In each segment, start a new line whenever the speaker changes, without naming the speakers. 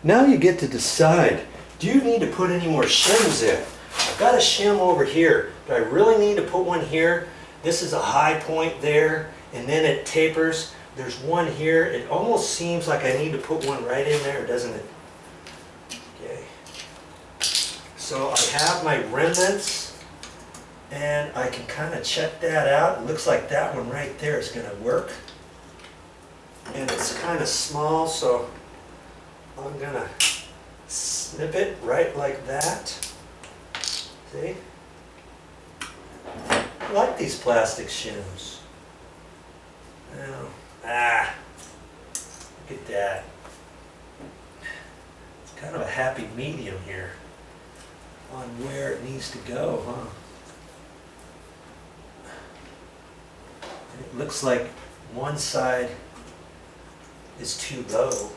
Now you get to decide, do you need to put any more shims in? I've got a shim over here. Do I really need to put one here? This is a high point there, and then it tapers. There's one here. It almost seems like I need to put one right in there, doesn't it? Okay. So I have my remnants, and I can kind of check that out. It looks like that one right there is going to work. And it's kind of small, so I'm going to snip it right like that. See? I like these plastic shims. Now, look at that. It's kind of a happy medium here on where it needs to go, huh? And it looks like one side is too low.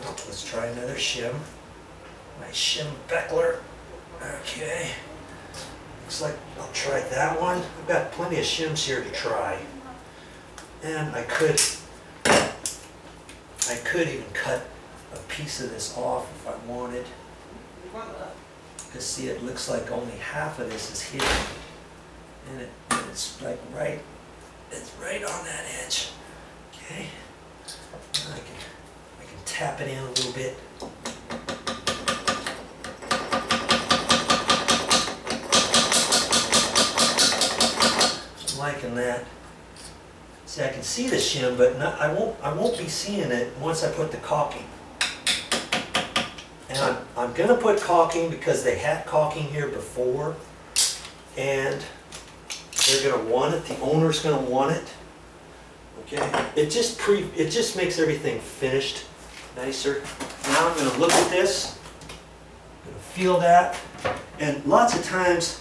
Well, let's try another shim. My shim Beckler. Okay. Looks like I'll try that one. I've got plenty of shims here to try. And I could even cut a piece of this off if I wanted. Because see, it looks like only half of this is hidden. And it's like it's right on that edge. Okay. And I can tap it in a little bit. I'm liking that. See, I can see the shim, but I won't be seeing it once I put the caulking. And I'm going to put caulking because they had caulking here before, and they're going to want it. The owner's going to want it. Okay, it just makes everything finished nicer. Now I'm going to look at this. I'm going to feel that, and lots of times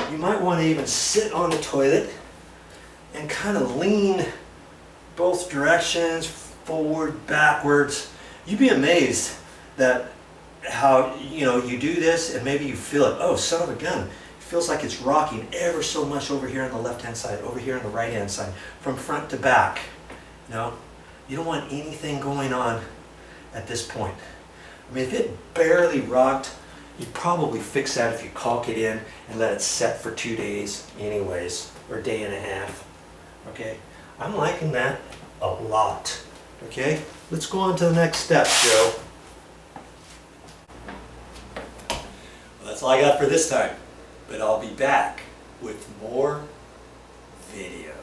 you might want to even sit on the toilet and kind of lean both directions, forward, backwards. You'd be amazed that how you do this and maybe you feel it. Oh, son of a gun. It feels like it's rocking ever so much over here on the left-hand side, over here on the right-hand side, from front to back. No, you don't want anything going on at this point. I mean, if it barely rocked, you'd probably fix that if you caulk it in and let it set for 2 days anyways, or a day and a half. Okay, I'm liking that a lot. Okay, let's go on to the next step, Joe. Well, that's all I got for this time, but I'll be back with more videos.